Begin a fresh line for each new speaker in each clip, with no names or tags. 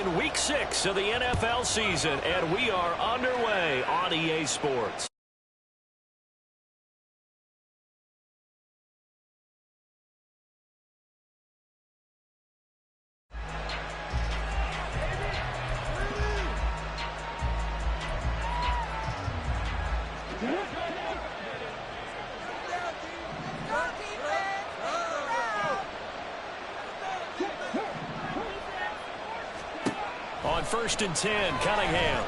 in Week 6 of the NFL season, and we are underway on EA Sports. On 1st and 10, Cunningham.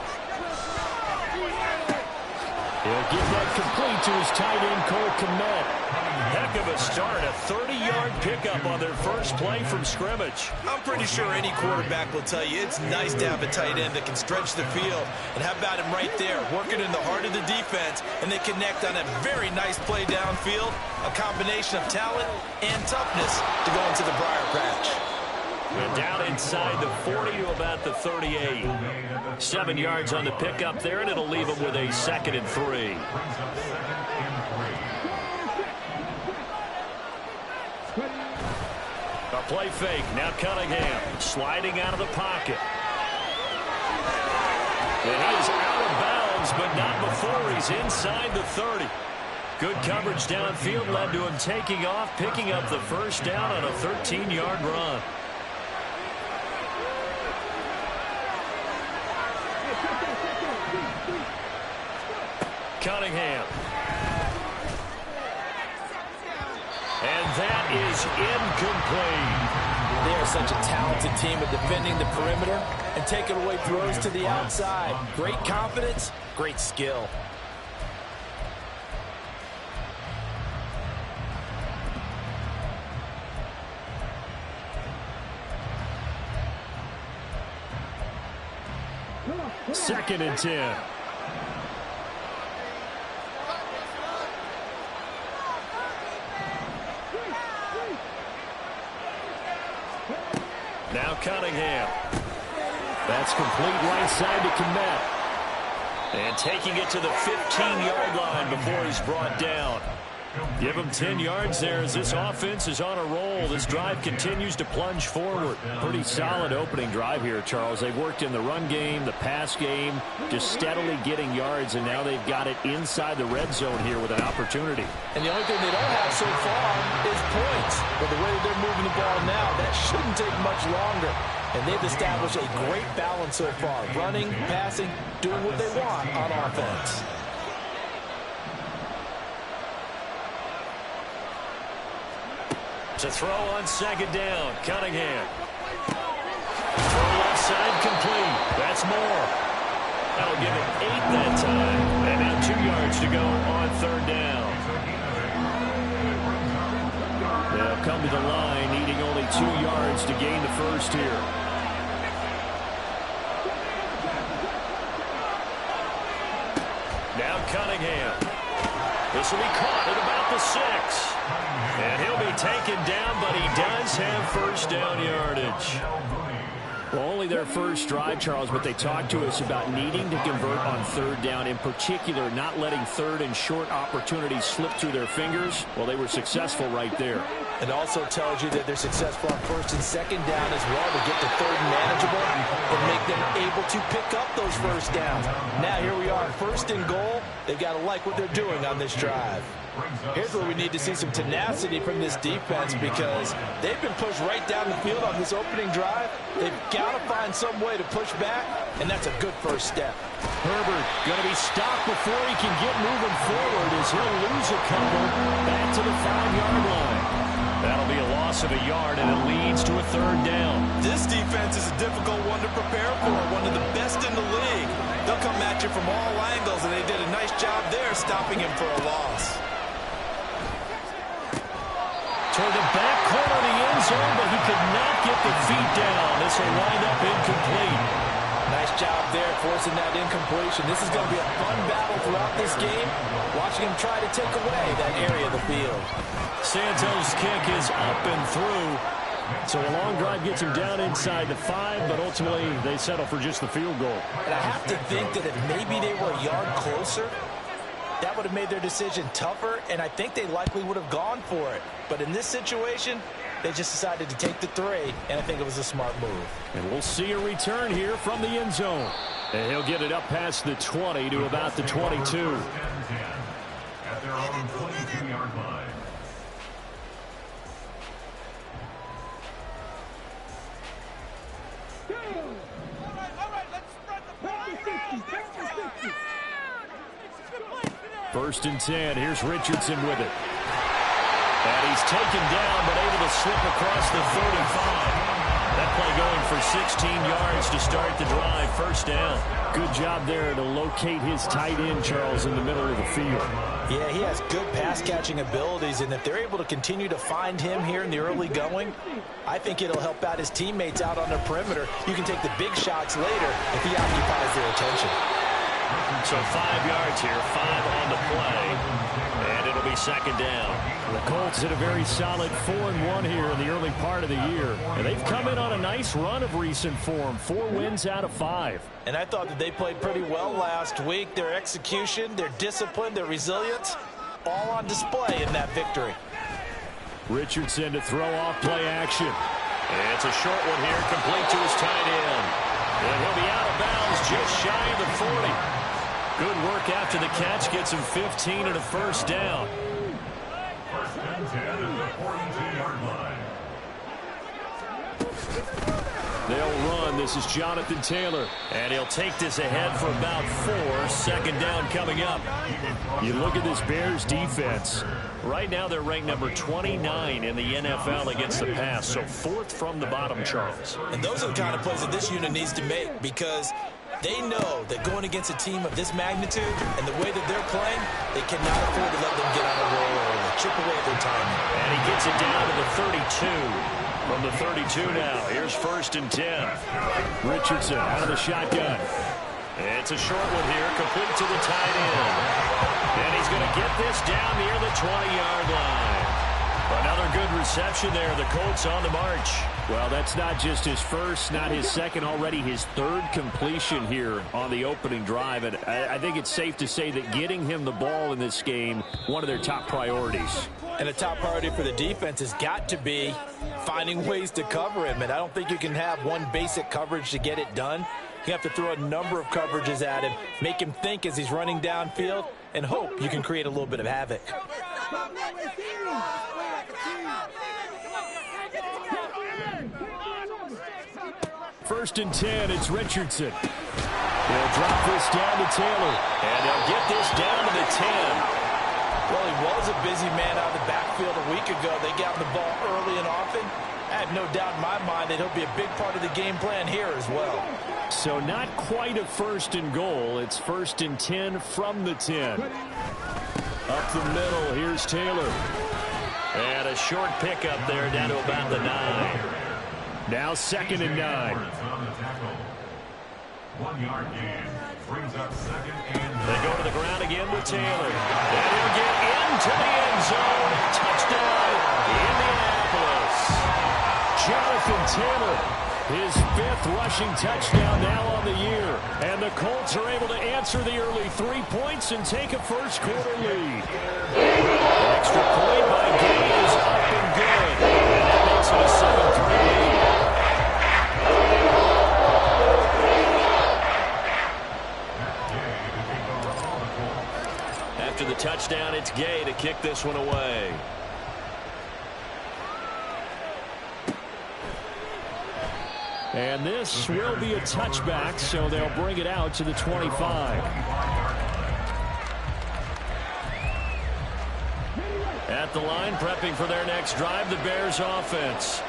He'll give that complete to his tight end, Cole Kmet. Heck of a start, a 30-yard pickup on their first play from scrimmage.
I'm pretty sure any quarterback will tell you it's nice to have a tight end that can stretch the field. And how about him right there, working in the heart of the defense, and they connect on a very nice play downfield, a combination of talent and toughness to go into the briar patch.
And down inside the 40 to about the 38. 7 yards on the pickup there, and it'll leave him with a 2nd and 3. A play fake. Now Cunningham sliding out of the pocket. And he is out of bounds, but not before he's inside the 30. Good coverage downfield led to him taking off, picking up the first down on a 13-yard run. Cunningham. And that is incomplete.
They are such a talented team at defending the perimeter and taking away throws to the outside. Great confidence, great skill.
Second and 10. Now Cunningham. That's complete right side to Kmet. And taking it to the 15-yard line before he's brought down. Give him 10 yards there as this offense is on a roll. This drive continues to plunge forward. Pretty solid opening drive here, Charles. They've worked in the run game, the pass game, just steadily getting yards, and now they've got it inside the red zone here with an opportunity.
And the only thing they don't have so far is points. But the way that they're moving the ball now, that shouldn't take much longer. And they've established a great balance so far. Running, passing, doing what they want on offense.
To throw on 2nd down, Cunningham. Throw left side complete. That's more. That'll give him 8 that time. And now 2 yards to go on 3rd down. They'll come to the line, needing only 2 yards to gain the first here. Now Cunningham. This will be caught at about the 6. And he'll be taken down, but he does have first down yardage. Well, only their first drive, Charles, but they talked to us about needing to convert on 3rd down, in particular not letting 3rd and short opportunities slip through their fingers. Well, they were successful right there.
It also tells you that they're successful on 1st and 2nd down as well to get to 3rd and manageable and make them able to pick up those first downs. Now here we are, 1st and goal. They've got to like what they're doing on this drive. Here's where we need to see some tenacity from this defense because they've been pushed right down the field on this opening drive. They've got to find some way to push back, and that's a good first step.
Herbert going to be stopped before he can get moving forward as he'll lose a couple back to the 5-yard line. That'll be a loss of a yard, and it leads to a 3rd down.
This defense is a difficult one to prepare for, one of the best in the league. They'll come at you from all angles, and they did a nice job there stopping him for a loss.
Toward the back corner of the end zone, but he could not get the feet down. This will wind up incomplete.
Nice job there forcing that incompletion. This is going to be a fun battle throughout this game, watching him try to take away that area of the field.
Santos' kick is up and through. So a long drive gets him down inside the 5, but ultimately they settle for just the field goal.
And I have to think that if maybe they were a yard closer, that would have made their decision tougher, and I think they likely would have gone for it. But in this situation, They just decided to take the 3, and I think it was a smart move.
And we'll see a return here from the end zone. And he'll get it up past the 20 to about the 22.
At their own 22-yard line.
First and 10. Here's Richardson with it. And he's taken down, but able to slip across the 35. That play going for 16 yards to start the drive. First down. Good job there to locate his tight end, Charles, in the middle of the field.
Yeah, he has good pass-catching abilities, and if they're able to continue to find him here in the early going, I think it'll help out his teammates out on the perimeter. You can take the big shots later if he occupies their attention.
So 5 yards here, 5 on the play, and it'll be second down. The Colts hit a very solid 4-1 here in the early part of the year, and they've come in on a nice run of recent form, 4 wins out of 5.
And I thought that they played pretty well last week. Their execution, their discipline, their resilience, all on display in that victory.
Richardson to throw off play action. And it's a short one here, complete to his tight end. And he'll be out of bounds just shy of the 40. Good work after the catch, gets him 15 and a first down.
First and 10 at the 42-yard line.
They'll run. This is Jonathan Taylor. And he'll take this ahead for about 4. Second down coming up. You look at this Bears defense. Right now they're ranked number 29 in the NFL against the pass. So 4th from the bottom, Charles.
And those are the kind of plays that this unit needs to make, because they know that going against a team of this magnitude and the way that they're playing, they cannot afford to let them get on a roll early. Chip away at their timing.
And he gets it down to the 32. From the 32 now, here's first and 10. Richardson out of the shotgun. It's a short one here, complete to the tight end. And he's going to get this down near the 20-yard line. Another good reception there. The Colts on the march. Well, that's not just his first, not his second, already his 3rd completion here on the opening drive. And I think it's safe to say that getting him the ball in this game, one of their top priorities.
And a top priority for the defense has got to be finding ways to cover him. And I don't think you can have one basic coverage to get it done. You have to throw a number of coverages at him, make him think as he's running downfield, and hope you can create a little bit of havoc.
First and 10, it's Richardson. They'll drop this down to Taylor, and they'll get this down to the 10.
Well, he was a busy man out of the backfield a week ago. They got the ball early and often. I have no doubt in my mind that he'll be a big part of the game plan here as well.
So not quite a first and goal. It's first and 10 from the 10. Up the middle, here's Taylor. And a short pickup there down to about the 9. Now second and 9.
1 yard gain. Brings up second and 9.
They go to the ground again with Taylor. And he'll get into the end zone. Touchdown, Indianapolis. Jonathan Taylor, his 5th rushing touchdown now on the year. And the Colts are able to answer the early 3 points and take a first-quarter lead. An extra point by Gay is up and good. And that makes it a 7-3 lead. After the touchdown, it's Gay to kick this one away. And this will be a touchback, so they'll bring it out to the 25. At the line, prepping for their next drive, the Bears offense.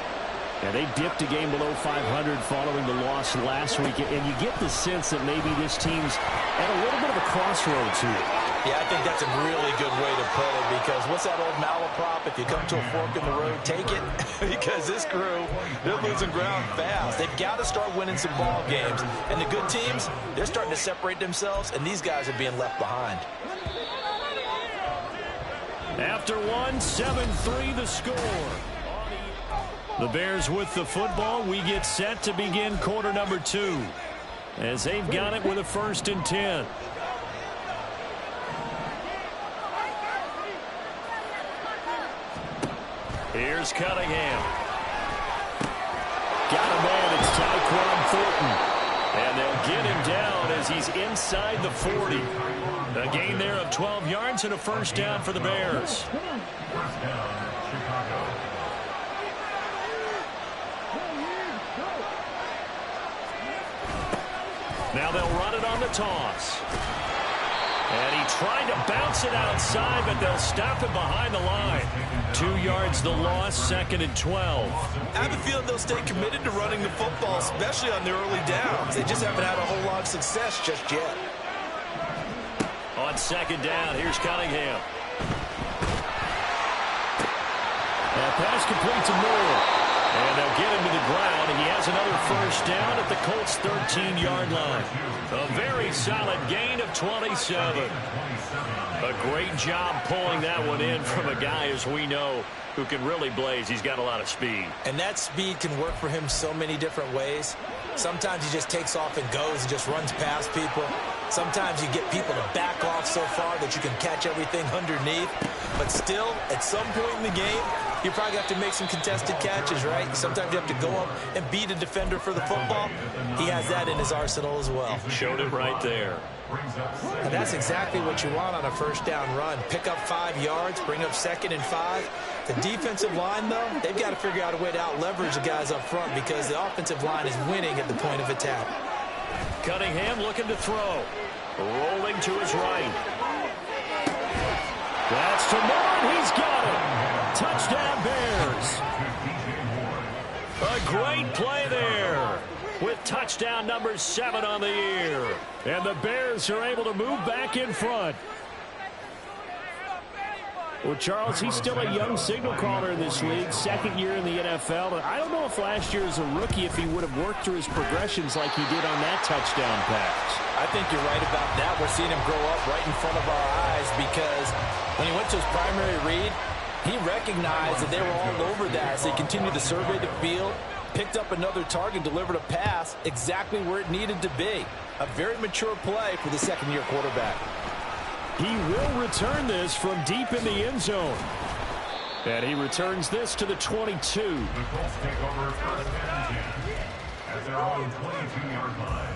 And they dipped a game below 500 following the loss last week. And you get the sense that maybe this team's at a little bit of a crossroads here.
Yeah, I think that's a really good way to put it, because what's that old malaprop? If you come to a fork in the road, take it. Because this crew, they're losing ground fast. They've got to start winning some ball games. And the good teams, they're starting to separate themselves, and these guys are being left behind.
After one, 7-3 the score. The Bears with the football. We get set to begin quarter number 2. As they've got it with a first and 10. Here's Cunningham. Got a man. It's Tyquan Thornton. And they'll get him down as he's inside the 40. A gain there of 12 yards and a first down for the Bears.
First down, Chicago.
Now they'll run it on the toss. And he tried to bounce it outside, but they'll stop him behind the line. 2 yards the loss, 2nd and 12.
I have a feeling they'll stay committed to running the football, especially on their early downs. They just haven't had a whole lot of success just yet.
On 2nd down, here's Cunningham. That pass complete to Moore. And they'll get him to the ground. He has another first down at the Colts' 13-yard line. A very solid gain of 27. A great job pulling that one in from a guy, as we know, who can really blaze. He's got a lot of speed.
And that speed can work for him so many different ways. Sometimes he just takes off and goes and just runs past people. Sometimes you get people to back off so far that you can catch everything underneath. But still, at some point in the game, you probably have to make some contested catches, right? Sometimes you have to go up and beat a defender for the football. He has that in his arsenal as well.
Showed it right there.
And that's exactly what you want on a first down run. Pick up 5 yards, bring up 2nd and 5. The defensive line, though, they've got to figure out a way to out-leverage the guys up front because the offensive line is winning at the point of attack.
Cunningham looking to throw. Rolling to his right. That's to Moore. He's got it. Touchdown, Bears. A great play there with touchdown number 7 on the year. And the Bears are able to move back in front. Well, Charles, he's still a young signal caller in this league, 2nd year in the NFL. And I don't know if last year as a rookie if he would have worked through his progressions like he did on that touchdown pass.
I think you're right about that. We're seeing him grow up right in front of our eyes because when he went to his primary read, he recognized that they were all over that. So he continued to survey the field, picked up another target, delivered a pass exactly where it needed to be. A very mature play for the 2nd-year quarterback.
He will return this from deep in the end zone. And he returns this to the 22.
The Colts take over 1st and 10 at their own 22-yard line.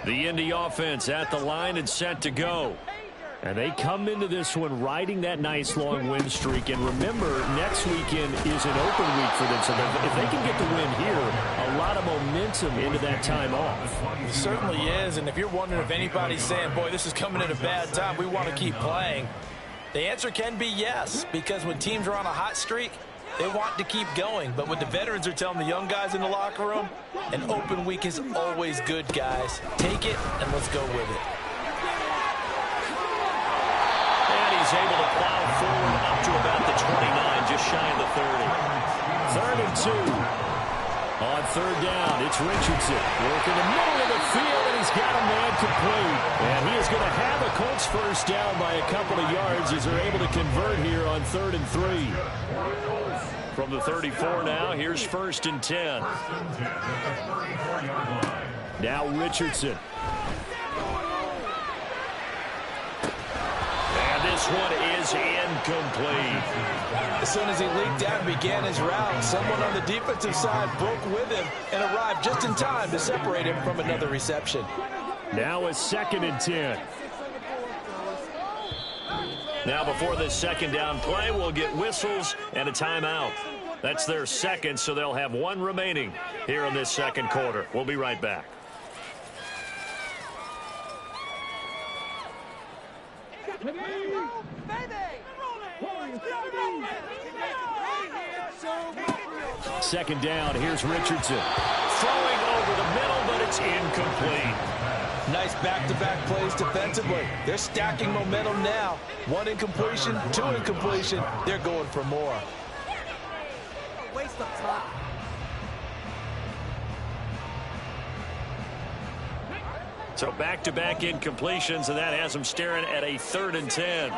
The Indy offense at the line and set to go. And they come into this one riding that nice long win streak. And remember, next weekend is an open week for them. So if they can get the win here, a lot of momentum into that time off.
It certainly is. And if you're wondering if anybody's saying, boy, this is coming at a bad time, we want to keep playing, the answer can be yes. Because when teams are on a hot streak, they want to keep going. But what the veterans are telling the young guys in the locker room, an open week is always good, guys. Take it and let's go with it.
He's able to plow forward up to about the 29, just shy of the 30. 3rd and 2. On 3rd down, it's Richardson. Working the middle of the field, and he's got a man complete. And he is going to have a Colts first down by a couple of yards as they're able to convert here on 3rd and 3. From the 34 now, here's 1st and 10. Now Richardson. This one is incomplete.
As soon as he leaked out and began his route, someone on the defensive side broke with him and arrived just in time to separate him from another reception.
Now a 2nd and 10. Now before this 2nd down play, we'll get whistles and a timeout. That's their 2nd, so they'll have 1 remaining here in this 2nd quarter. We'll be right back. Second down, here's Richardson. Throwing over the middle, but it's incomplete.
Nice back-to-back plays defensively. They're stacking momentum now. 1 incompletion, 2 incompletion. They're going for more.
Waste of time.
So back-to-back incompletions, and that has them staring at a 3rd and 10.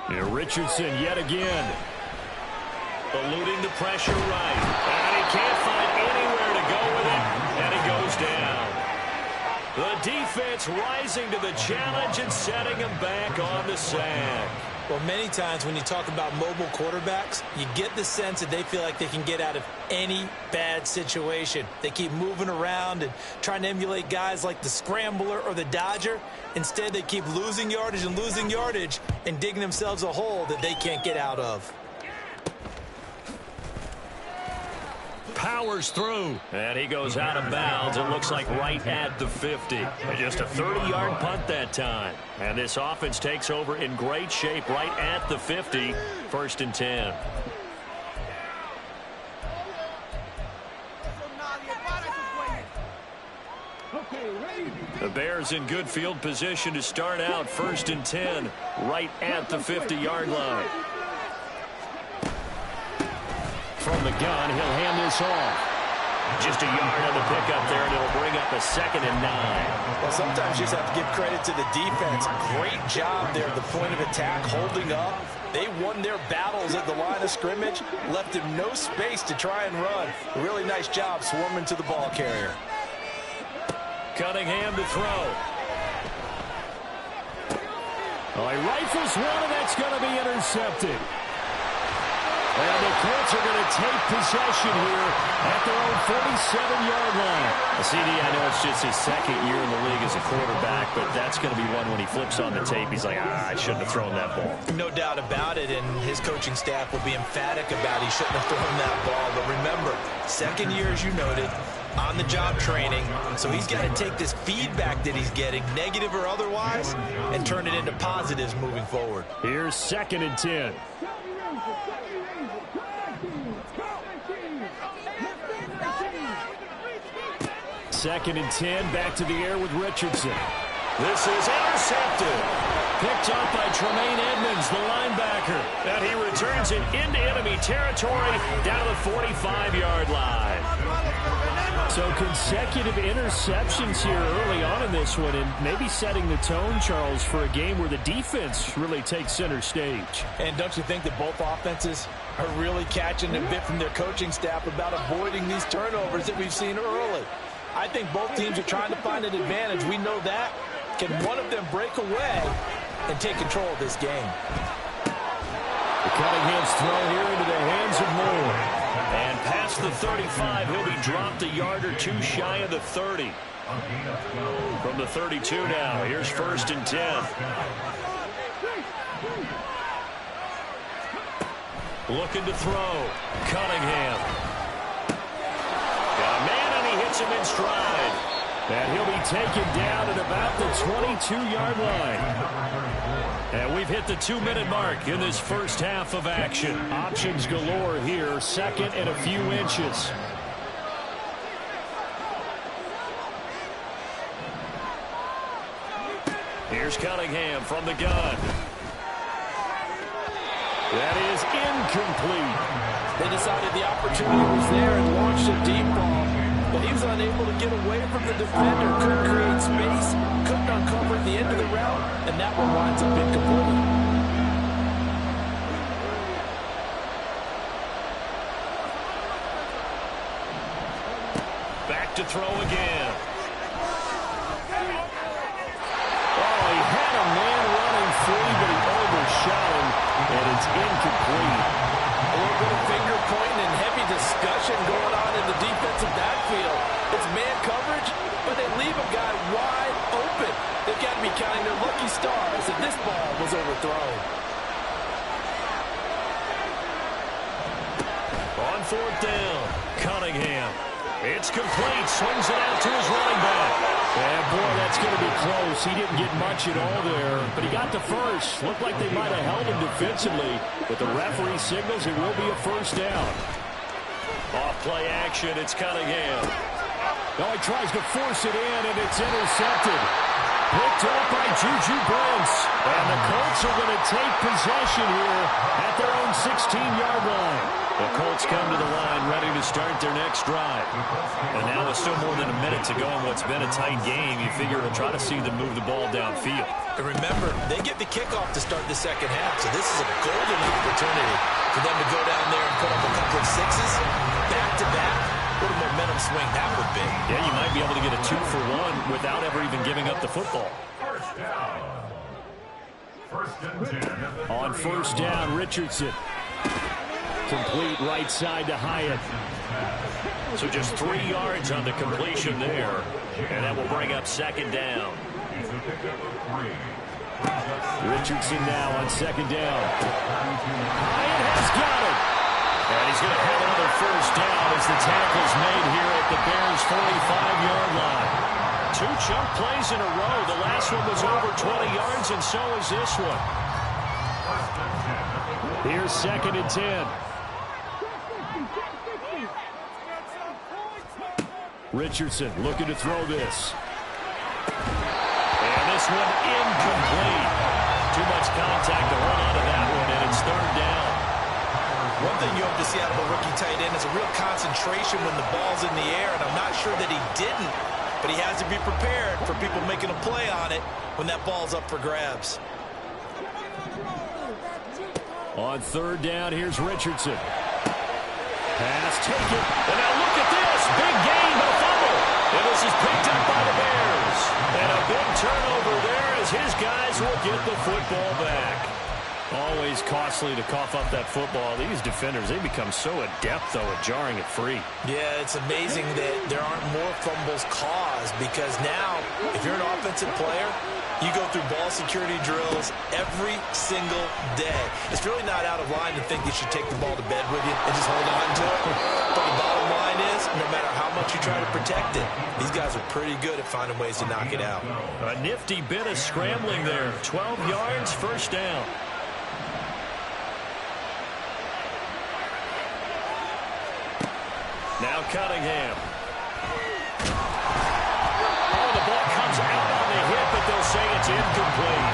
Here Richardson yet again. Eluding the pressure right. And he can't find anywhere to go with it, and he goes down. The defense rising to the challenge and setting him back on the sack.
Well, many times when you talk about mobile quarterbacks, you get the sense that they feel like they can get out of any bad situation. They keep moving around and trying to emulate guys like the Scrambler or the Dodger. Instead, they keep losing yardage and digging themselves a hole that they can't get out of.
Powers through, and he goes out of bounds. It looks like right at the 50. And just a 30-yard punt that time. And this offense takes over in great shape right at the 50. 1st and 10. The Bears in good field position to start out. 1st and 10, right at the 50-yard line. From the gun, he'll hand this off. Just a yard on the pickup there, and it'll bring up a 2nd and 9.
Well, sometimes you just have to give credit to the defense. Great job there at the point of attack, holding up. They won their battles at the line of scrimmage, left him no space to try and run. A really nice job swarming to the ball carrier.
Cunningham to throw. Oh, he rifles one, and that's going to be intercepted. And the Colts are going to take possession here at their own 47-yard line. CD, I know it's just his 2nd year in the league as a quarterback, but that's going to be one when he flips on the tape. He's like, I shouldn't have thrown that ball.
No doubt about it, and his coaching staff will be emphatic about he shouldn't have thrown that ball. But remember, 2nd year, as you noted, on-the-job training, so he's got to take this feedback that he's getting, negative or otherwise, and turn it into positives moving forward.
Here's 2nd and 10. Second and 10, back to the air with Richardson. This is intercepted. Picked up by Tremaine Edmonds, the linebacker. And he returns it into enemy territory down to the 45-yard line. So consecutive interceptions here early on in this one, and maybe setting the tone, Charles, for a game where the defense really takes center stage.
And don't you think that both offenses are really catching a bit from their coaching staff about avoiding these turnovers that we've seen early? I think both teams are trying to find an advantage. We know that. Can one of them break away and take control of this game?
Cunningham's throw here into the hands of Moore. And past the 35, he'll be dropped a yard or two shy of the 30. From the 32 now, here's 1st and 10. Looking to throw. Cunningham. Got a man, and he hits him in stride. And he'll be taken down at about the 22-yard line. And we've hit the 2-minute mark in this first half of action. Options galore here, 2nd and a few inches. Here's Cunningham from the gun. That is incomplete.
They decided the opportunity was there and launched a deep ball, but he was unable to get away from the defender, couldn't create space, couldn't uncover at the end of the route, and that one winds up incomplete.
Back to throw again. Oh, he had a man running free, but he overshot him, and it's incomplete.
A little bit of finger pointing and heavy discussion going on in the defensive backfield. It's man coverage, but they leave a guy wide open. They've got to be counting their lucky stars that this ball was overthrown.
On 4th down, Cunningham. It's complete. Swings it out to his running back. And, boy, that's going to be close. He didn't get much at all there, but he got the first. Looked like they might have held him defensively, but the referee signals it will be a 1st down. Off play action, it's Cunningham. Oh, he tries to force it in, and it's intercepted. Picked up by Juju Brents. And the Colts are going to take possession here at their own 16-yard line. The Colts come to the line ready to start their next drive. And now with still more than a minute to go in what's been a tight game, you figure we'll try to see them move the ball downfield.
And remember, they get the kickoff to start the second half, so this is a golden opportunity for them to go down there and put up a couple of sixes back-to-back What a momentum swing that would be.
Yeah, you might be able to get a 2-for-1 without ever even giving up the football.
First down. First and 10.
On first down, Richardson. Complete right side to Hyatt. So just 3 yards on the completion there. And that will bring up second down. Richardson now on second down. Hyatt has got it. And he's going to have another first down as the tackle's made here at the Bears' 45-yard line. 2 chunk plays in a row. The last one was over 20 yards, and so is this one. Here's second and 10. Richardson looking to throw this. And this one incomplete. Too much contact to hold on to that one, and it's third down.
One thing you hope to see out of a rookie tight end is a real concentration when the ball's in the air, and I'm not sure that he didn't, but he has to be prepared for people making a play on it when that ball's up for grabs.
On third down, here's Richardson. Pass taken. And now look at this. Big gain, but a fumble. And this is picked up by the Bears. And a big turnover there as his guys will get the football back. Always costly to cough up that football. These defenders, they become so adept, though, at jarring it free.
Yeah, it's amazing that there aren't more fumbles caused because now, if you're an offensive player, you go through ball security drills every single day. It's really not out of line to think you should take the ball to bed with you and just hold on to it. But the bottom line is, no matter how much you try to protect it, these guys are pretty good at finding ways to knock it out.
A nifty bit of scrambling there. 12 yards, first down. Now Cunningham. Oh, the ball comes out on the hit, but they'll say it's incomplete.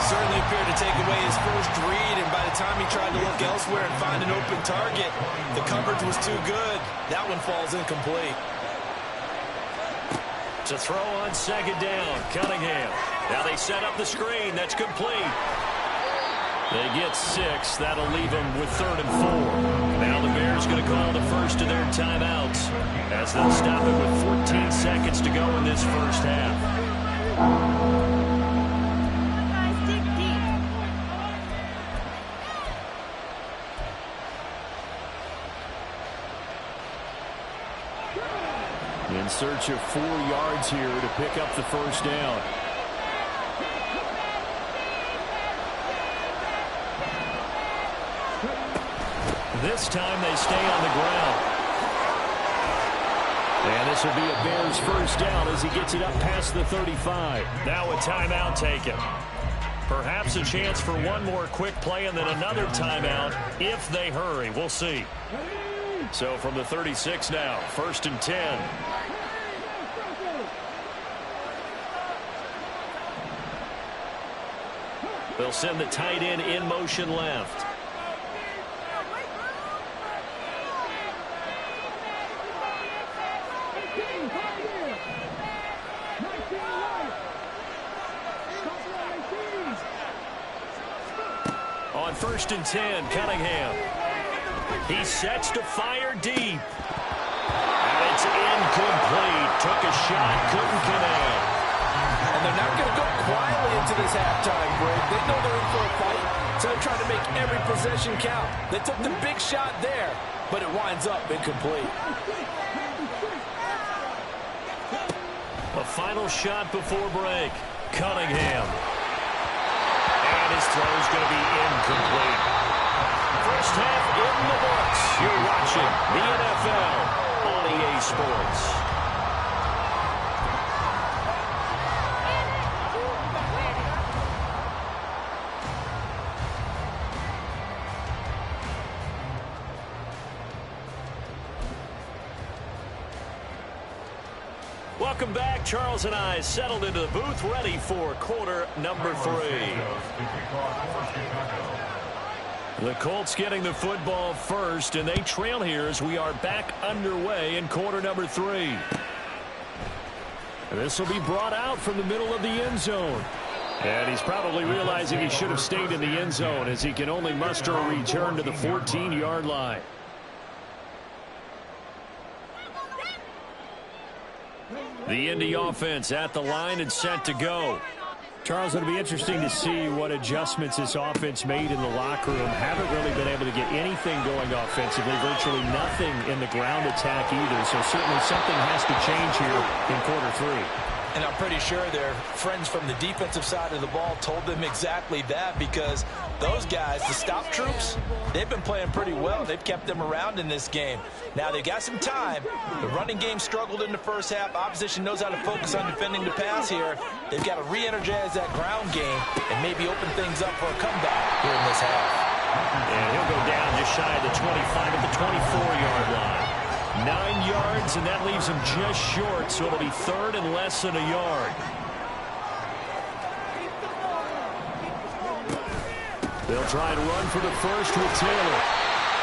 Certainly appeared to take away his first read, and by the time he tried to look elsewhere and find an open target, the coverage was too good. That one falls incomplete.
To throw on second down, Cunningham. Now they set up the screen. That's complete. They get 6. That'll leave them with third and 4. Now the Bears going to call the first of their timeouts as they'll stop it with 14 seconds to go in this first half. In search of 4 yards here to pick up the first down. This time they stay on the ground. And this will be a Bears first down as he gets it up past the 35. Now a timeout taken. Perhaps a chance for one more quick play and then another timeout if they hurry. We'll see. So from the 36 now, first and 10. They'll send the tight end in motion left. On first and 10, Cunningham. He sets to fire deep. And it's incomplete. Took a shot, couldn't connect.
And they're not going to go quietly into this halftime break. They know they're in for a fight, so they're trying to make every possession count. They took the big shot there, but it winds up incomplete.
A final shot before break. Cunningham. And his throw's going to be incomplete. First half in the books. You're watching the NFL on EA Sports. Welcome back. Charles and I settled into the booth, ready for quarter number 3. The Colts getting the football first, and they trail here as we are back underway in quarter number 3. This will be brought out from the middle of the end zone. And he's probably realizing he should have stayed in the end zone as he can only muster a return to the 14-yard line. The Indy offense at the line and set to go.
Charles, it'll be interesting to see what adjustments this offense made in the locker room. Haven't really been able to get anything going offensively, virtually nothing in the ground attack either. So certainly something has to change here in quarter three.
And I'm pretty sure their friends from the defensive side of the ball told them exactly that, because those guys, the stop troops, they've been playing pretty well. They've kept them around in this game. Now they've got some time. The running game struggled in the first half. Opposition knows how to focus on defending the pass here. They've got to re-energize that ground game and maybe open things up for a comeback here in this half.
And he'll go down just shy of the 25 at the 24-yard line. 9 yards, and that leaves him just short, so it'll be third and less than a yard. They'll try to run for the first with Taylor.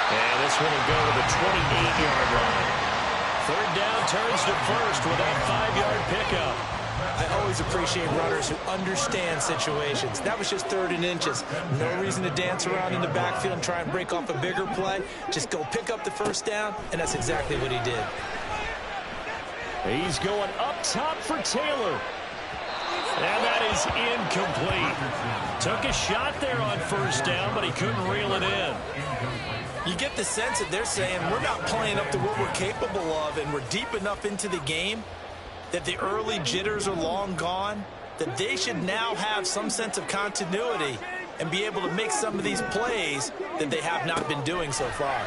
And this one will go to the 28-yard line. Third down turns to first with that 5-yard pickup.
I always appreciate runners who understand situations. That was just 3rd and inches. No reason to dance around in the backfield and try and break off a bigger play. Just go pick up the first down, and that's exactly what he did.
He's going up top for Taylor. And that is incomplete. Took a shot there on first down, but he couldn't reel it in.
You get the sense that they're saying we're not playing up to what we're capable of, and we're deep enough into the game that the early jitters are long gone, that they should now have some sense of continuity and be able to make some of these plays that they have not been doing so far.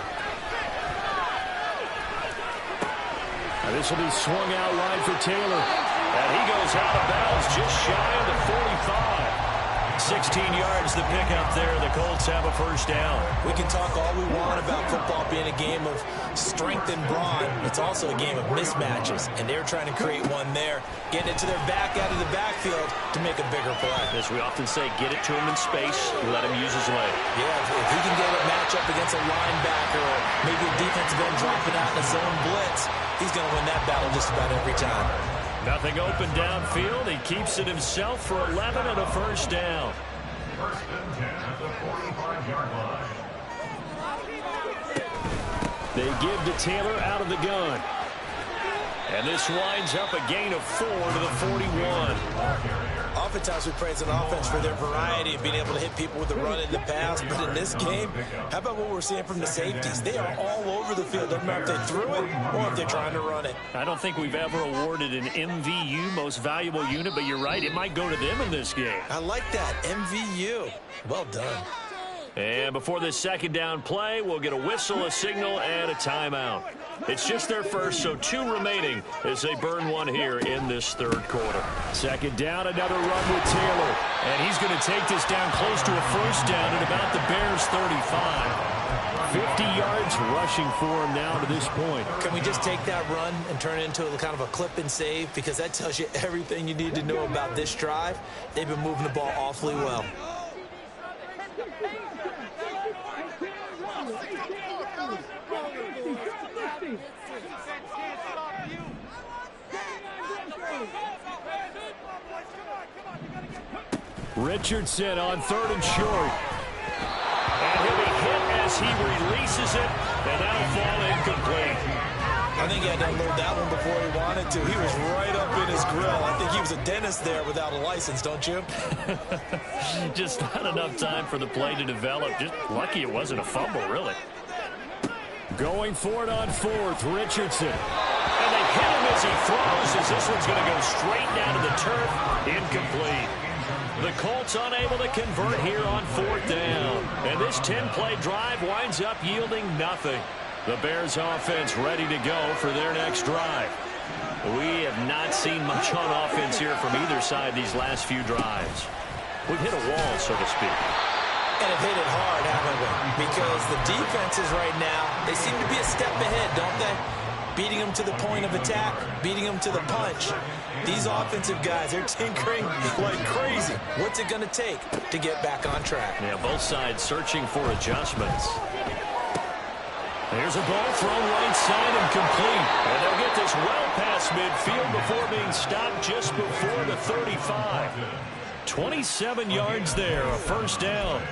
Now this will be swung out wide for Taylor. And he goes out of bounds just shy of the 45. 16 yards the pickup there. The Colts have a first down.
We can talk all we want about football being a game of strength and brawn. It's also a game of mismatches, and they're trying to create one there, getting it to their back out of the backfield to make a bigger play.
As we often say, get it to him in space, let him use his leg.
Yeah, if he can get a matchup against a linebacker or maybe a defensive end dropping out in a zone blitz, he's going to win that battle just about every time.
Nothing open downfield. He keeps it himself for 11 and a first down.
First and 10 at the 45-yard line.
They give to Taylor out of the gun. And this winds up a gain of 4 to the 41.
Oftentimes we praise an offense for their variety of being able to hit people with the run in the pass, but in this game, how about what we're seeing from the safeties? They are all over the field. Doesn't matter if they threw it or if they're trying to run it.
I don't think we've ever awarded an MVU, most valuable unit, but you're right, it might go to them in this game.
I like that, MVU. Well done.
And before this second down play, we'll get a whistle, a signal, and a timeout. It's just their first, so 2 remaining as they burn one here in this third quarter. Second down, another run with Taylor. And he's going to take this down close to a first down at about the Bears' 35. 50 yards rushing for him now to this point.
Can we just take that run and turn it into a kind of a clip and save? Because that tells you everything you need to know about this drive. They've been moving the ball awfully well.
Richardson on 3rd and short. And he'll be hit as he releases it, and that'll fall incomplete.
I think he had to unload that one before he wanted to. He was right up in his grill. I think he was a dentist there without a license, don't you?
Just not enough time for the play to develop. Just lucky it wasn't a fumble, really. Going for it on 4th, Richardson. And they hit him as he throws, as this one's going to go straight down to the turf. Incomplete. The Colts unable to convert here on 4th down. And this 10-play drive winds up yielding nothing. The Bears offense ready to go for their next drive. We have not seen much on offense here from either side these last few drives. We've hit a wall, so to speak.
And have hit it hard, haven't we? Because the defenses right now, they seem to be a step ahead, don't they? Beating them to the point of attack, beating them to the punch. These offensive guys, they're tinkering like crazy. What's it going to take to get back on track?
Yeah, both sides searching for adjustments. There's a ball thrown right side and complete. And they'll get this well past midfield before being stopped just before the 35. 27 yards there, a first down.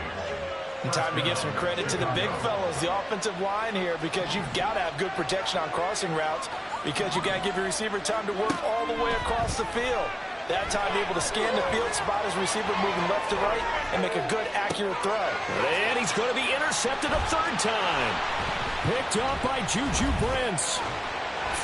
And time to give some credit to the big fellas, the offensive line here, because you've got to have good protection on crossing routes. Because you got to give your receiver time to work all the way across the field. That time able to scan the field, spot his receiver moving left to right, and make a good, accurate throw.
And he's going to be intercepted a third time.
Picked up by Juju Brents.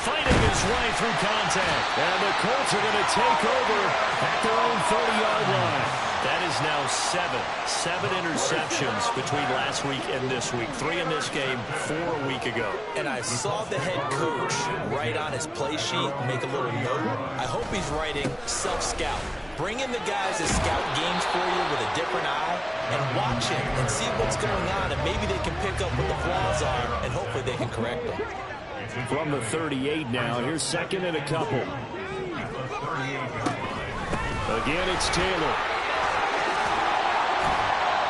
Fighting his way through contact.
And the Colts are going to take over at their own 30-yard line.
That is now seven interceptions between last week and this week. 3 in this game, 4 a week ago.
And I saw the head coach write on his play sheet, make a little note. I hope he's writing self-scout. Bring in the guys that scout games for you with a different eye and watch him and see what's going on, and maybe they can pick up what the flaws are, and hopefully they can correct them.
From the 38 now, here's second and a couple. Again, it's Taylor.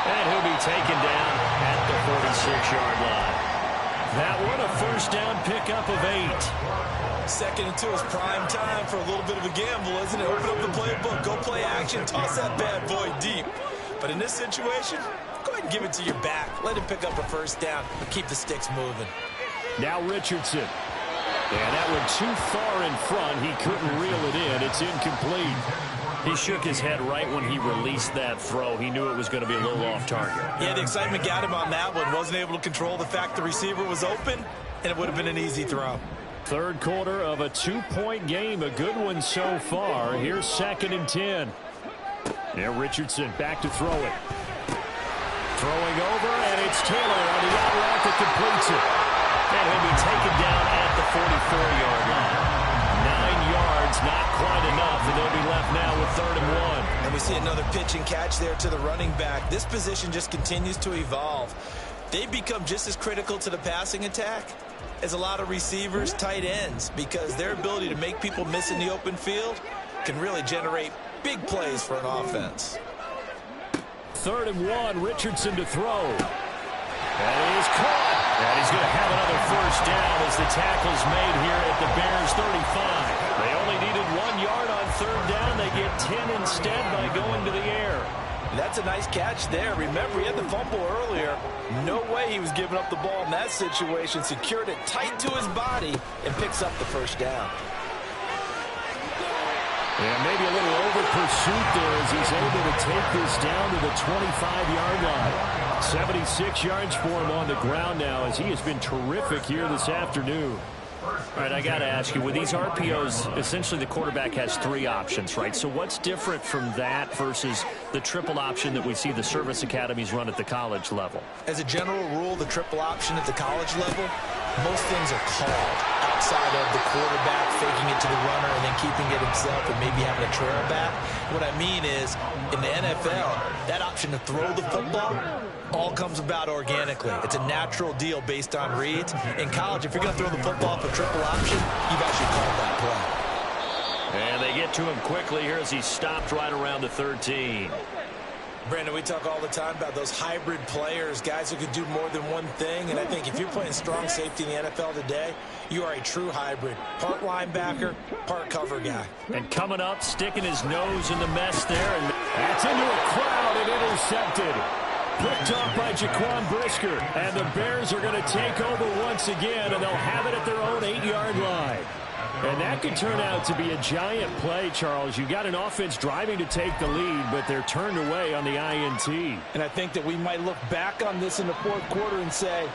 And he'll be taken down at the 46-yard line.
That one a first down pickup of 8.
Second and 2 is prime time for a little bit of a gamble, isn't it? Open up the playbook, go play action, toss that bad boy deep. But in this situation, go ahead and give it to your back. Let him pick up a first down, but keep the sticks moving.
Now Richardson. And that one too far in front. He couldn't reel it in. It's incomplete.
He shook his head right when he released that throw. He knew it was going to be a little off target.
Yeah, the excitement got him on that one. Wasn't able to control the fact the receiver was open, and it would have been an easy throw.
Third quarter of a 2-point game. A good one so far. Here's second and 10. Now Richardson back to throw it. Throwing over, and it's Taylor on the out route that completes it.
And he'll be taken down at the 44-yard line. 9 yards, not quite enough, and they'll be left now with 3rd and 1.
And we see another pitch and catch there to the running back. This position just continues to evolve. They've become just as critical to the passing attack as a lot of receivers, tight ends, because their ability to make people miss in the open field can really generate big plays for an offense.
3rd and 1, Richardson to throw. And he is caught.
And he's going to have another first down as the tackle's made here at the Bears' 35. They only needed 1 yard on 3rd down. They get 10 instead by going to the air.
That's a nice catch there. Remember, he had the fumble earlier. No way he was giving up the ball in that situation. Secured it tight to his body and picks up the first down.
And maybe a little over pursuit there as he's able to take this down to the 25-yard line. 76 yards for him on the ground now as he has been terrific here this afternoon.
All right, I got to ask you, with these RPOs, essentially the quarterback has 3 options, right? So what's different from that versus the triple option that we see the service academies run at the college level?
As a general rule, the triple option at the college level, most things are called outside of the quarterback faking it to the runner and then keeping it himself and maybe having a trail back. What I mean is, in the NFL, that option to throw the football all comes about organically. It's a natural deal based on reads. In college, if you're going to throw the football for triple option, you've actually called that play.
And they get to him quickly here as he stopped right around the 13.
Brandon, we talk all the time about those hybrid players, guys who can do more than one thing. And I think if you're playing strong safety in the NFL today, you are a true hybrid. Part linebacker, part cover guy.
And coming up, sticking his nose in the mess there. And
that's into a crowd and intercepted. Picked off by Jaquan Brisker. And the Bears are going to take over once again, and they'll have it at their own 8-yard line. And that could turn out to be a giant play, Charles. You got an offense driving to take the lead, but they're turned away on the INT.
And I think that we might look back on this in the 4th quarter and say,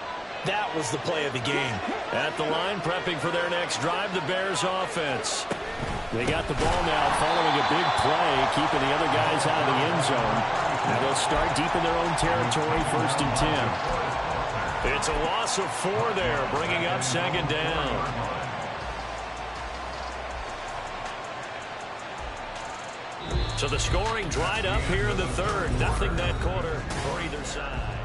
that was the play of the game.
At the line, prepping for their next drive, the Bears offense.
They got the ball now following a big play, keeping the other guys out of the end zone. Now they'll start deep in their own territory, 1st and 10.
It's a loss of 4 there, bringing up 2nd down. So the scoring dried up here in the 3rd. Nothing that quarter for either side.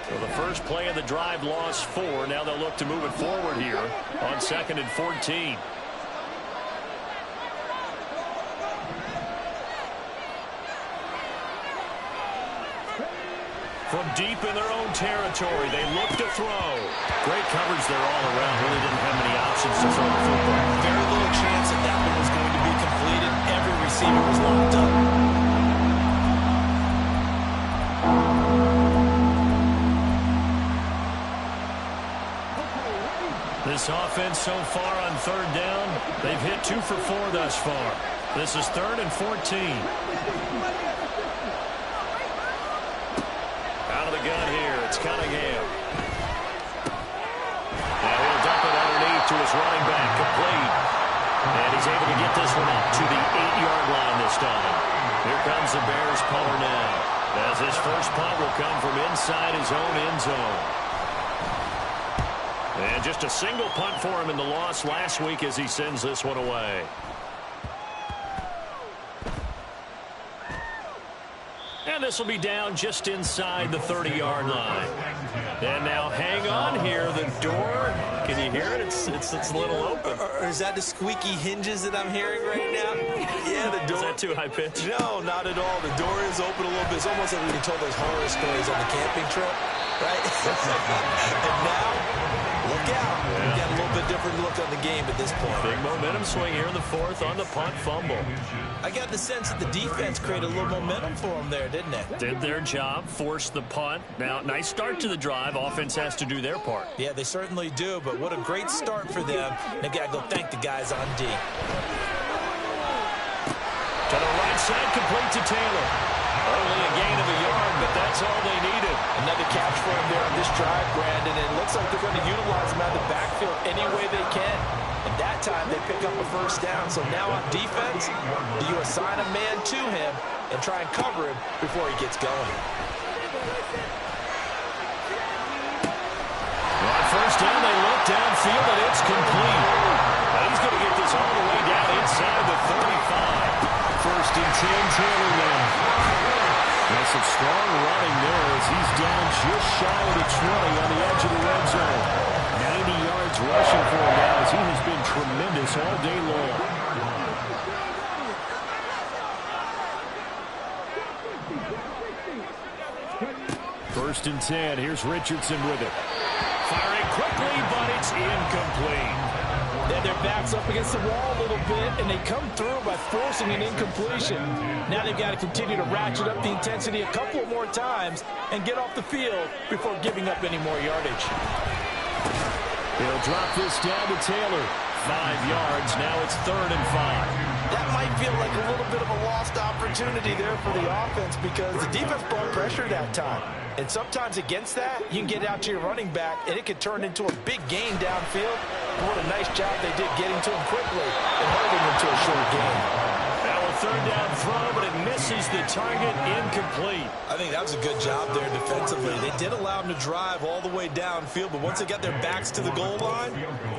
So the first play of the drive lost 4. Now they'll look to move it forward here on 2nd and 14. From deep in their own territory, they look to throw. Great coverage there all around. Really didn't have many options to throw the football.
Very little chance that that one was going to be completed. Every receiver was locked up.
This offense so far on third down, they've hit 2 for 4 thus far. This is 3rd and 14. Out of the gun here, it's Cunningham. Now he'll dump it underneath to his running back, complete. And he's able to get this one up to the 8-yard line this time. Here comes the Bears punter now, as his first punt will come from inside his own end zone. And just a single punt for him in the loss last week as he sends this one away. And this will be down just inside the 30-yard line. And now hang on here. The door, can you hear it? It's a little open.
Or is that the squeaky hinges that I'm hearing right now? Yeah, the door.
Is that too high pitch?
No, not at all. The door is open a little bit. It's almost like we can tell those horror stories on the camping trip, right? And now, look out.
Yeah.
We've got a little bit different look on the game at this point.
Big momentum swing here in the 4th on the punt fumble.
I got the sense that the defense created a little momentum for them there, didn't it?
Did their job, forced the punt. Now, nice start to the drive. Offense has to do their part.
Yeah, they certainly do, but what a great start for them. They've got to go thank the guys on D.
To the right side, complete to Taylor. Only a gain of a yard, but that's all they needed.
Another catch for him there on this drive, Brandon. It looks like they're going to utilize him out of the backfield any way they can. And that time, they pick up a first down. So now on defense, do you assign a man to him and try and cover him before he gets going?
On first down, they look downfield, and it's complete. He's going to get this all the way down inside the 35. First and 10, Taylor now. That's some strong running there as he's down just shy of the 20 on the edge of the red zone. 90 yards rushing for him now as he has been tremendous all day long. First and 10, here's Richardson with it. Firing quickly, but it's incomplete.
Then their back's up against the wall a little bit, and they come through by forcing an incompletion. Now they've got to continue to ratchet up the intensity a couple more times and get off the field before giving up any more yardage.
He'll drop this down to Taylor. 5 yards. Now it's 3rd and 5.
That might feel like a little bit of a lost opportunity there for the offense because the defense brought pressure that time. And sometimes against that, you can get out to your running back, and it could turn into a big gain downfield. What a nice job they did getting to him quickly and holding him to a short gain.
Now a 3rd down throw, but it misses the target, incomplete.
I think that was a good job there defensively. They did allow him to drive all the way downfield, but once they got their backs to the goal line,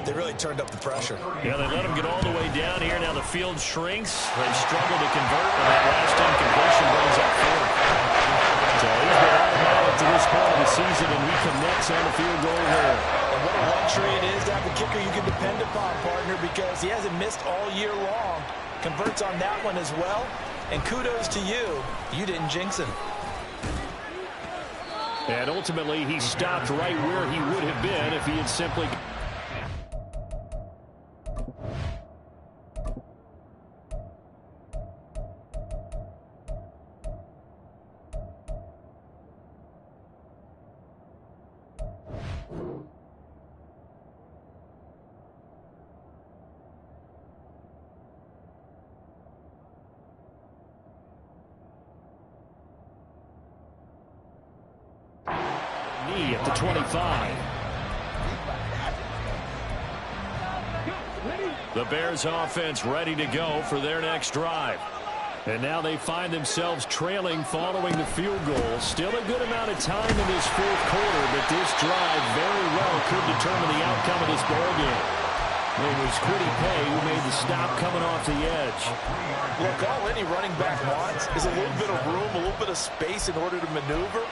they really turned up the pressure.
Yeah, they let him get all the way down here. Now the field shrinks. They struggle to convert, and that last incompletion brings up 4th. So he's been automatic to this point of the season, and he connects on the field goal there.
And what a luxury it is to have a kicker you can depend upon, partner, because he hasn't missed all year long. Converts on that one as well. And kudos to you. You didn't jinx him.
And ultimately, he stopped right where he would have been if he had simply... at the 25. The Bears offense ready to go for their next drive. And now they find themselves trailing following the field goal. Still a good amount of time in this 4th quarter, but this drive very well could determine the outcome of this ballgame. It was Kwity Paye who made the stop coming off the edge.
Look, all any running back wants is a little bit of room, a little bit of space in order to maneuver.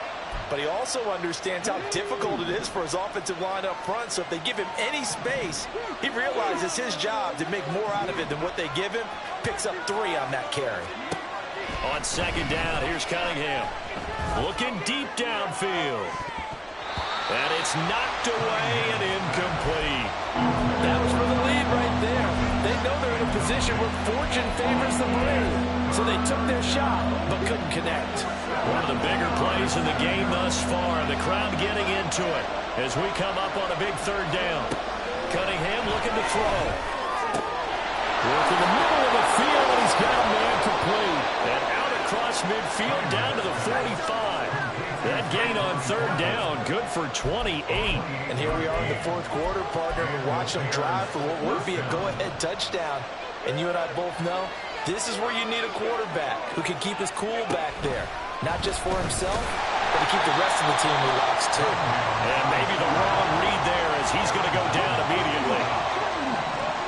But he also understands how difficult it is for his offensive line up front. So if they give him any space, he realizes his job to make more out of it than what they give him. Picks up 3 on that carry.
On 2nd down, here's Cunningham. Looking deep downfield. And it's knocked away and incomplete.
That was for the lead right there. They know they're in a position where fortune favors the brave. So they took their shot, but couldn't connect.
One of the bigger plays in the game thus far. The crowd getting into it as we come up on a big 3rd down. Cunningham looking to throw. Work in the middle of the field, and he's got a man complete. And out across midfield, down to the 45. That gain on third down, good for 28.
And here we are in the fourth quarter, partner. We watch them drive for what would be a go-ahead touchdown. And you and I both know this is where you need a quarterback who can keep his cool back there. Not just for himself, but to keep the rest of the team relaxed, too.
And maybe the wrong read there as he's going to go down immediately.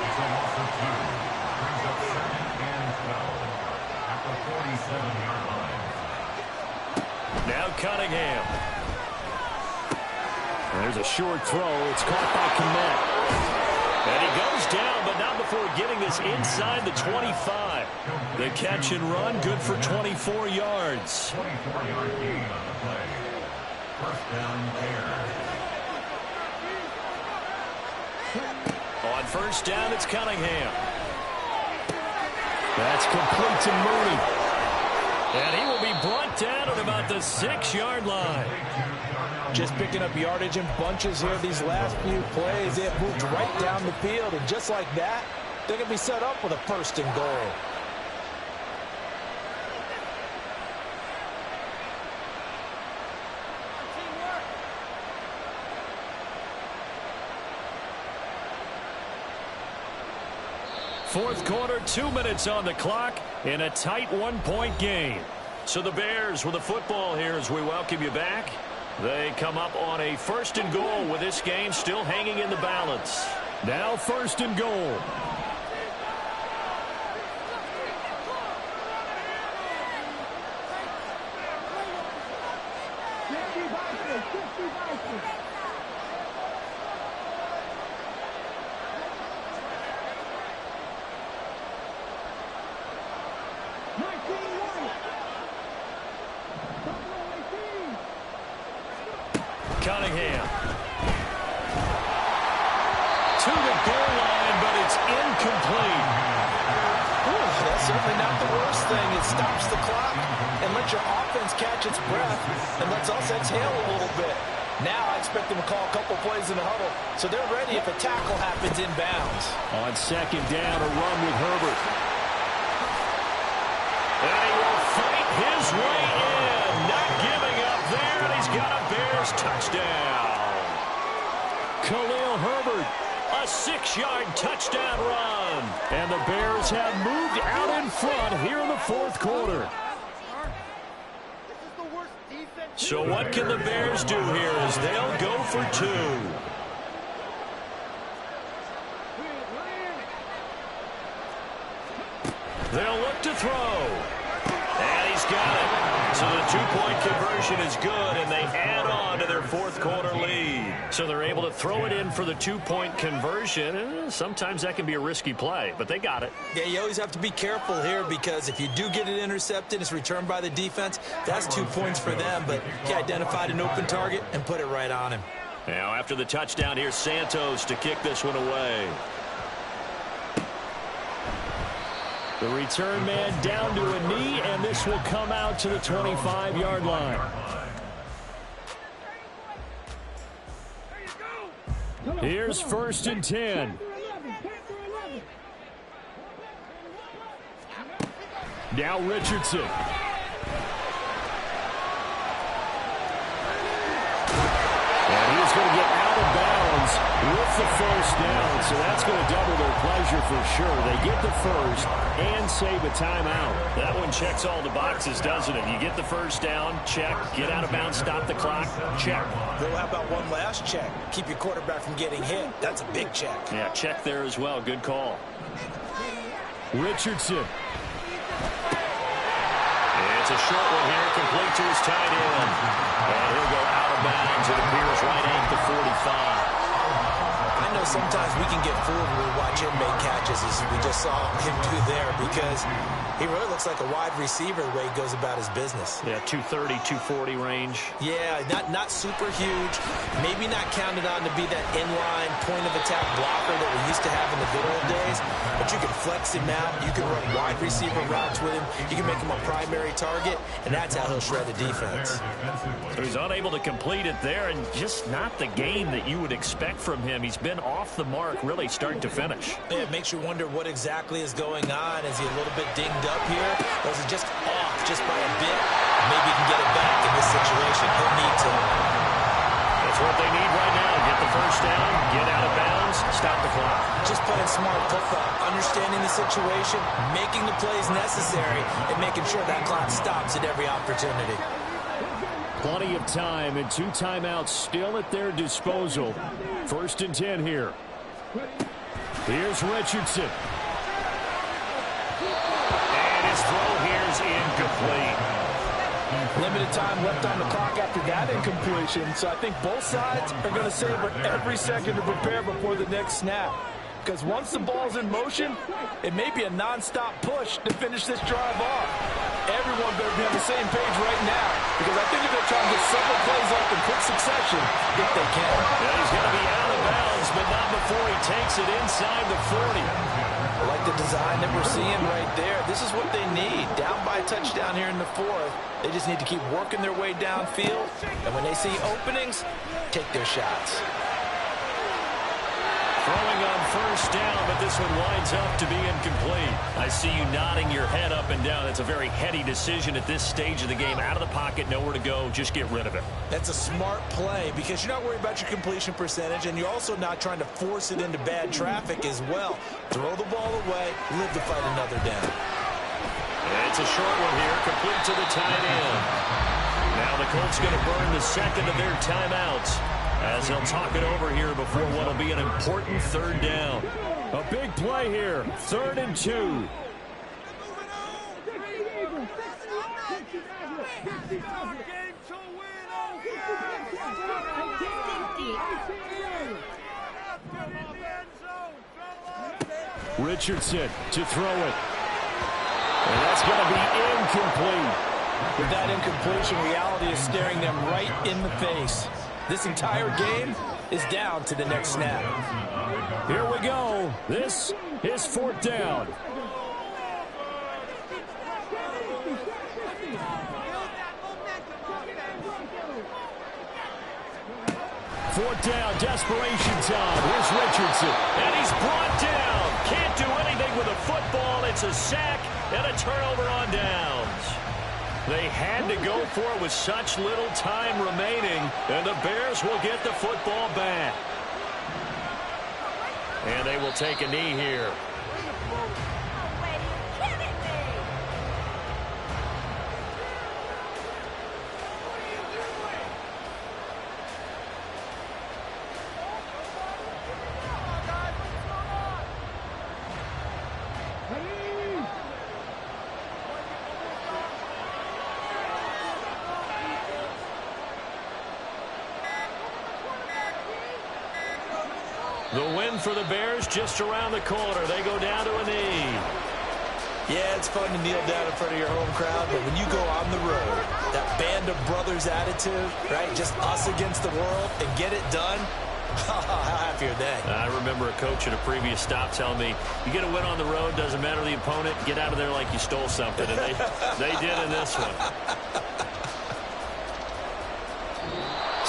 It's a loss of 2. Brings up 2nd and 12 at the 47-yard line.
Now Cunningham.
There's a short throw. It's caught by Kmet.
And he goes down, but not before getting this inside the 25. The catch and run, good for 24 yards.
24-yard gain on the play. First down, Bears.
On first down, it's Cunningham.
That's complete to Mooney.
And he will be brought down at about the 6-yard line.
Just picking up yardage in bunches here these last few plays. They have moved right down the field, and just like that, they're going to be set up with a first and goal.
Fourth quarter, 2 minutes on the clock in a tight 1-point game. So the Bears with the football here as we welcome you back. They come up on a first and goal with this game still hanging in the balance.
Now first and goal.
Cunningham. To the goal line, but it's incomplete.
Ooh, that's certainly not the worst thing. It stops the clock and lets your offense catch its breath and lets us exhale a little bit. Now I expect them to call a couple plays in the huddle, so they're ready if a tackle happens inbounds.
On second down, a run with Herbert.
And he will fight his way in. Not giving up there, and he's got a Bears touchdown.
Khalil Herbert.
A 6-yard touchdown run.
And the Bears have moved out in front here in the fourth quarter.
So what can the Bears do here as they'll go for 2? They'll look to throw. And he's got it. So the 2-point conversion is good, and they add on to their fourth quarter lead. So they're able to throw it in for the 2-point conversion. Sometimes that can be a risky play, but they got it.
Yeah, you always have to be careful here because if you do get it intercepted, it's returned by the defense. That's 2 points for them, but he identified an open target and put it right on him.
Now after the touchdown, here's Santos to kick this one away.
The return man down to a knee, and this will come out to the 25-yard line. Here's first and 10. Now Richardson. And he's going to get out of bounds with the first down, so that's going to double their pleasure for sure. They get the first and save a timeout.
That one checks all the boxes, doesn't it? You get the first down, check. Get out of bounds, stop the clock, check.
Well, how about one last check? Keep your quarterback from getting hit. That's a big check.
Yeah, check there as well. Good call.
Richardson.
It's a short one here, complete to his tight end. And he'll go out of bounds. It appears right at the 45.
I know sometimes we can get fooled when we watch him make catches, as we just saw him do there, because he really looks like a wide receiver the way he goes about his business.
Yeah, 230, 240 range.
Yeah, not super huge. Maybe not counted on to be that inline point-of-attack blocker that we used to have in the good old days, but you can flex him out. You can run wide receiver routes with him. You can make him a primary target, and that's how he'll shred the defense.
So he's unable to complete it there, and just not the game that you would expect from him. He's been off the mark, really start to finish.
Yeah, it makes you wonder what exactly is going on. Is he a little bit dinged up here? Or is he just off just by a bit? Maybe he can get it back in this situation. He'll need to.
That's what they need right now. Get the first down, get out of bounds, stop the clock.
Just playing smart football, understanding the situation, making the plays necessary, and making sure that clock stops at every opportunity.
Plenty of time and 2 timeouts still at their disposal. 1st and 10 here. Here's Richardson.
And his throw here is incomplete.
Limited time left on the clock after that incompletion, so I think both sides are going to savor every second to prepare before the next snap. Because once the ball's in motion, it may be a non-stop push to finish this drive off. Everyone better be on the same page right now, because I think they're going to try and get several plays up in quick succession if they can.
Yeah, he's going to be out of bounds, but not before he takes it inside the 40.
I like the design that we're seeing right there. This is what they need. Down by a touchdown here in the 4th. They just need to keep working their way downfield, and when they see openings, take their shots.
Throwing on 1st down, but this one winds up to be incomplete. I see you nodding your head up and down. That's a very heady decision at this stage of the game. Out of the pocket, nowhere to go, just get rid of it.
That's a smart play because you're not worried about your completion percentage, and you're also not trying to force it into bad traffic as well. Throw the ball away, live to fight another down.
And it's a short one here, complete to the tight end. Now the Colts going to burn the second of their timeouts, as they'll talk it over here before what will be an important 3rd down.
A big play here. 3rd and 2. Richardson to throw it. And that's going to be incomplete.
With that incompletion, reality is staring them right in the face. This entire game is down to the next snap.
Here we go. This is 4th down. Fourth down, desperation time. Here's Richardson.
And he's brought down. Can't do anything with a football. It's a sack and a turnover on downs. They had to go for it with such little time remaining, and the Bears will get the football back. And they will take a knee here. The win for the Bears just around the corner. They go down to a knee.
Yeah, it's fun to kneel down in front of your home crowd, but when you go on the road, that band of brothers attitude, right, just us against the world, and get it done, how happy are they?
I remember a coach at a previous stop telling me, you get a win on the road, doesn't matter the opponent, get out of there like you stole something. And they did in this one.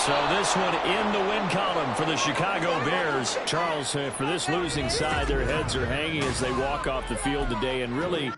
So this one in the win column for the Chicago Bears.
Charles, for this losing side, their heads are hanging as they walk off the field today, and really